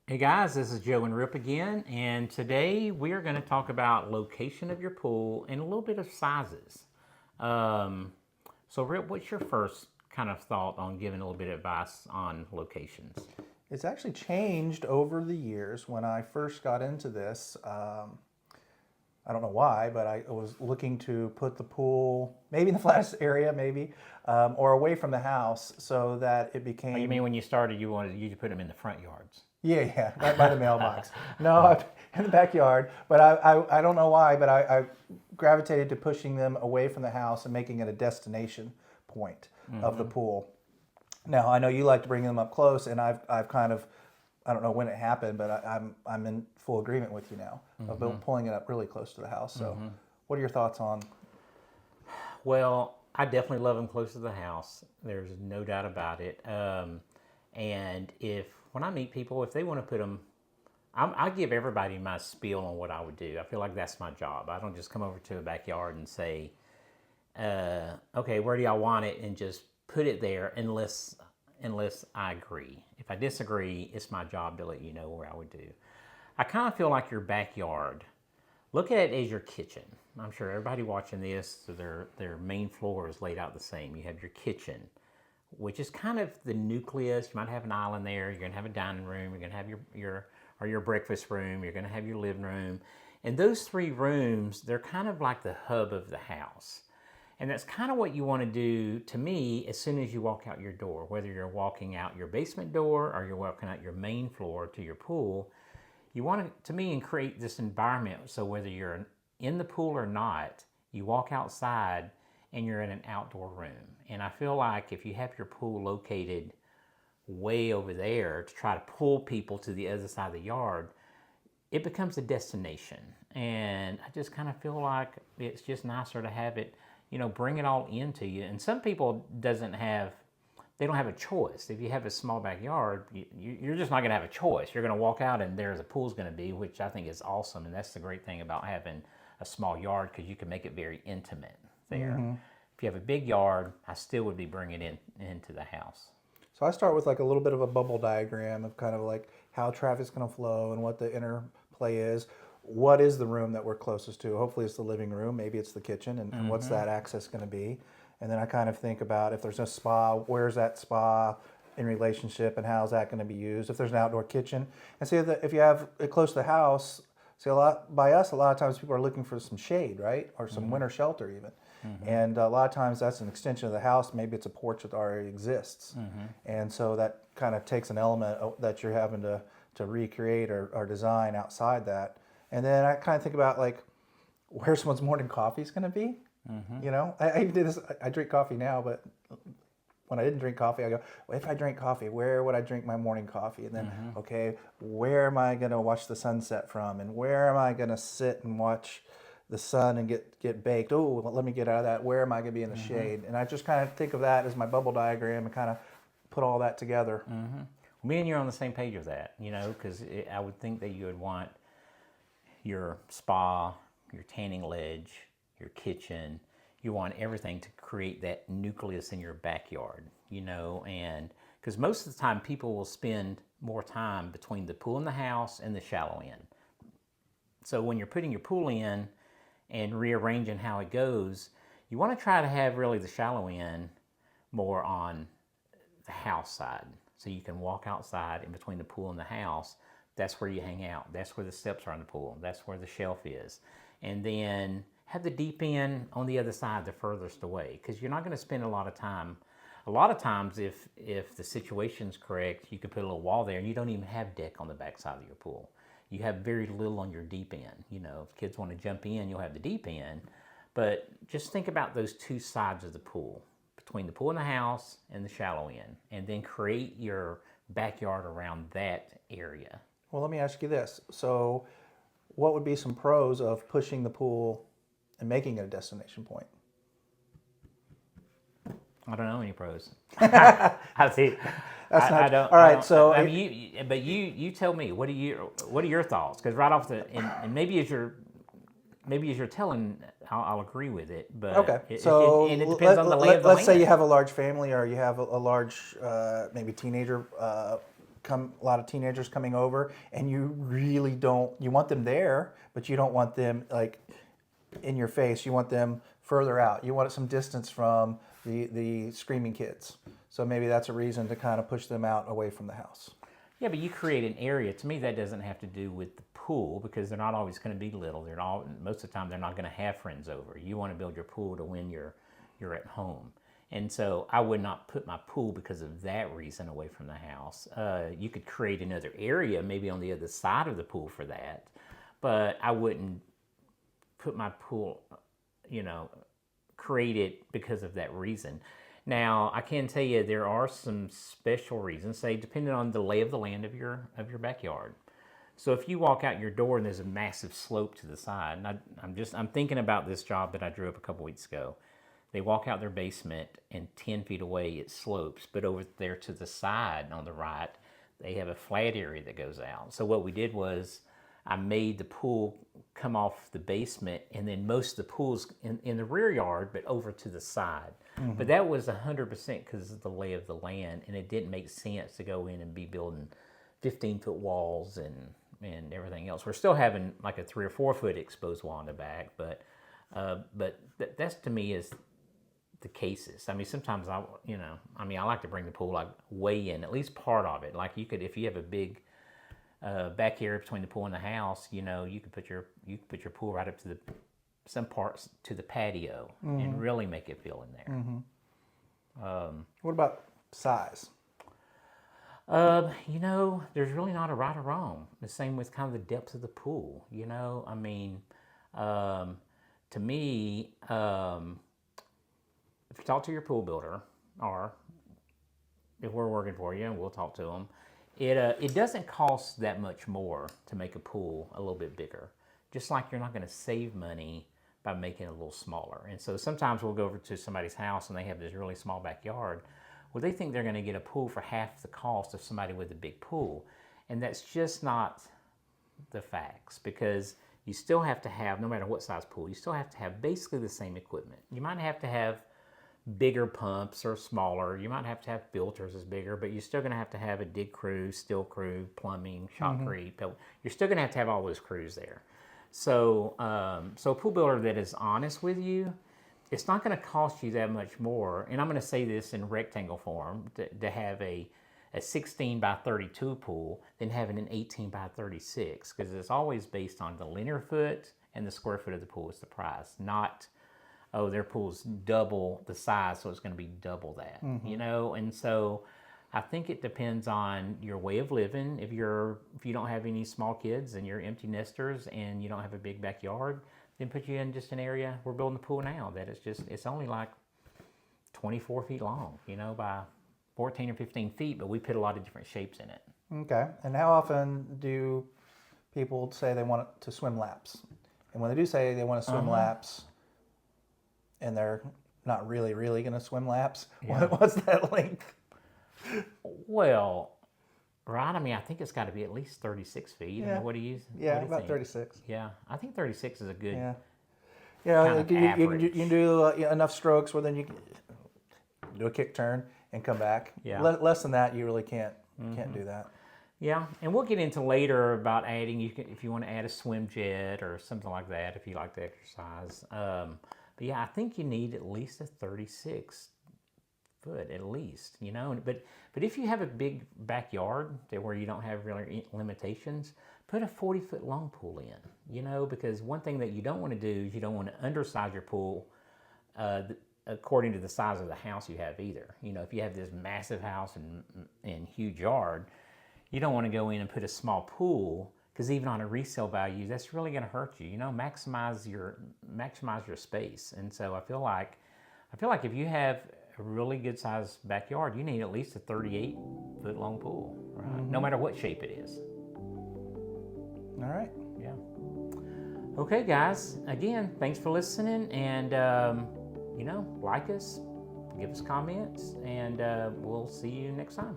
Hey guys, this is Joe and Rip again, and today we are going to talk about location of your pool and a little bit of sizes. Um, so, Rip, what's your first kind of thought on giving a little bit of advice on locations? It's actually changed over the years. When I first got into this, I don't know why, but I was looking to put the pool maybe in the flattest area, maybe, or away from the house so that it Oh, you became, mean when you started, you to put them in the front yards? yeah, right by the mailbox. No, in the backyard, but I don't know why, but I gravitated to pushing them away from the house and making it a destination point of the pool. Now, I know you like to bring them up close, and I've kind of, I don't know when it happened, but I'm in full agreement with you now about pulling it up really close to the house. So, what are your thoughts on? Well, I definitely love them close to the house. There's no doubt about it. And if when I meet people, if they want to put them, I give everybody my spiel on what I would do. I feel like that's my job. I don't just come over to a backyard and say, okay, where do y'all want it, and just put it there unless I agree. If I disagree, it's my job to let you know where I would do. I kind of feel like your backyard. Look at it as your kitchen. I'm sure everybody watching this, their main floor is laid out the same. You have your kitchen, which is kind of the nucleus. You might have an island there. You're going to have a dining room. You're going to have your breakfast room. You're going to have your living room. And those three rooms, they're kind of like the hub of the house. And that's kind of what you want to do, to me, as soon as you walk out your door, whether you're walking out your basement door or you're walking out your main floor to your pool. You want to me, and create this environment so whether you're in the pool or not, you walk outside and you're in an outdoor room. And I feel like if you have your pool located way over there to try to pull people to the other side of the yard, it becomes a destination. And I just kind of feel like it's just nicer to have it, bring it all into you. And some people they don't have a choice. If you have a small backyard, you're just not going to have a choice. You're going to walk out and there's a pool's going to be, which I think is awesome. And that's the great thing about having a small yard, because you can make it very intimate there. If you have a big yard, I still would be bringing it into the house. So I start with like a little bit of a bubble diagram of kind of like how traffic's going to flow and what the interplay is. What is the room that we're closest to? Hopefully it's the living room. Maybe it's the kitchen. And what's that access going to be? And then I kind of think about, if there's a spa, where's that spa in relationship and how's that going to be used? If there's an outdoor kitchen. And see, if you have it close to the house, see, a lot of times people are looking for some shade, right? Or some winter shelter even. And a lot of times that's an extension of the house. Maybe it's a porch that already exists. And so that kind of takes an element that you're having to recreate or design outside that. And then I kind of think about like where someone's morning coffee is going to be. I even do this. I drink coffee now, but when I didn't drink coffee, I go, well, if I drank coffee, where would I drink my morning coffee? And then, okay, where am I going to watch the sunset from? And where am I going to sit and watch the sun and get baked? Oh, well, let me get out of that. Where am I going to be in the shade? And I just kind of think of that as my bubble diagram and kind of put all that together. Me and you are on the same page with that, because I would think that you would want your spa, your tanning ledge, your kitchen. You want everything to create that nucleus in your backyard, and because most of the time people will spend more time between the pool in the house and the shallow end. So when you're putting your pool in and rearranging how it goes, you want to try to have really the shallow end more on the house side. So you can walk outside in between the pool and the house. That's where you hang out. That's where the steps are in the pool. That's where the shelf is. And then have the deep end on the other side, the furthest away, because you're not going to spend a lot of time. A lot of times, if the situation's correct, you could put a little wall there, and you don't even have deck on the back side of your pool. You have very little on your deep end. If kids want to jump in, you'll have the deep end. But just think about those two sides of the pool, between the pool and the house and the shallow end, and then create your backyard around that area. Well, let me ask you this. So what would be some pros of pushing the pool and making it a destination point? I don't know any pros. I see. That's not I don't. all right. I don't, So, I mean, you tell me. What are your thoughts? Because right off and maybe as you're telling, I'll agree with it. But okay. It depends on the lay of the let's say land. you have a large family, or you have a large maybe teenager a lot of teenagers coming over, and you really don't. You want them there, but you don't want them like in your face. You want them further out. You want some distance from the screaming kids. So maybe that's a reason to kind of push them out away from the house. Yeah, but you create an area. To me, that doesn't have to do with the pool because they're not always going to be little. Most of the time they're not going to have friends over. You want to build your pool to when you're at home. And so I would not put my pool because of that reason away from the house. You could create another area maybe on the other side of the pool for that, but I wouldn't put my pool, create it because of that reason. Now, I can tell you there are some special reasons, say depending on the lay of the land of your backyard. So if you walk out your door and there's a massive slope to the side, and I'm thinking about this job that I drew up a couple weeks ago. They walk out their basement and 10 feet away it slopes, but over there to the side on the right, they have a flat area that goes out. So what we did was I made the pool come off the basement and then most of the pool's in the rear yard, but over to the side. Mm-hmm. But that was 100% because of the lay of the land, and it didn't make sense to go in and be building 15-foot walls and everything else. We're still having like a 3 or 4 foot exposed wall in the back, but that's to me is the cases. I mean, sometimes I like to bring the pool like way in, at least part of it. Like if you have a big back area between the pool and the house, you could put your pool right up to some parts to the patio and really make it feel in there. Mm-hmm. What about size? There's really not a right or wrong. The same with kind of the depth of the pool. I mean, to me, if you talk to your pool builder, or if we're working for you, and we'll talk to them, it doesn't cost that much more to make a pool a little bit bigger. Just like you're not going to save money by making it a little smaller. And so sometimes we'll go over to somebody's house and they have this really small backyard. Well, they think they're going to get a pool for half the cost of somebody with a big pool. And that's just not the facts, because you still have to have, no matter what size pool, you still have to have basically the same equipment. You might have to have bigger pumps or smaller. You might have to have filters as bigger, but you're still going to have a dig crew, steel crew, plumbing, shotcrete. You're still going to have all those crews there. So, a pool builder that is honest with you, it's not going to cost you that much more. And I'm going to say this in rectangle form, to have a 16 by 32 pool than having an 18 by 36, because it's always based on the linear foot and the square foot of the pool is the price, not their pool's double the size, so it's going to be double that, And so I think it depends on your way of living. If you don't have any small kids and you're empty nesters and you don't have a big backyard, then put you in just an area. We're building a pool now that it's only like 24 feet long, by 14 or 15 feet, but we put a lot of different shapes in it. Okay. And how often do people say they want to swim laps? And when they do say they want to swim laps, and they're not really going to swim laps, what's that length? Well, right. I mean, I think it's got to be at least 36 feet. Yeah. I mean, what do you? Yeah, what do you about think? 36. Yeah, I think 36 is a good. Yeah. You can do enough strokes where then you can do a kick turn and come back. Yeah. Less than that, you really can't do that. Yeah, and we'll get into later about adding. If you want to add a swim jet or something like that, if you like to exercise. But yeah, I think you need at least a 36 foot at least, But if you have a big backyard where you don't have really limitations, put a 40-foot long pool in, because one thing that you don't want to do is you don't want to undersize your pool according to the size of the house you have either. If you have this massive house and huge yard, you don't want to go in and put a small pool, because even on a resale value, that's really going to hurt you. Maximize your space. And so I feel like if you have a really good sized backyard, you need at least a 38-foot long pool, right? No matter what shape it is. All right. Yeah. Okay, guys. Again, thanks for listening, and like us, give us comments, and we'll see you next time.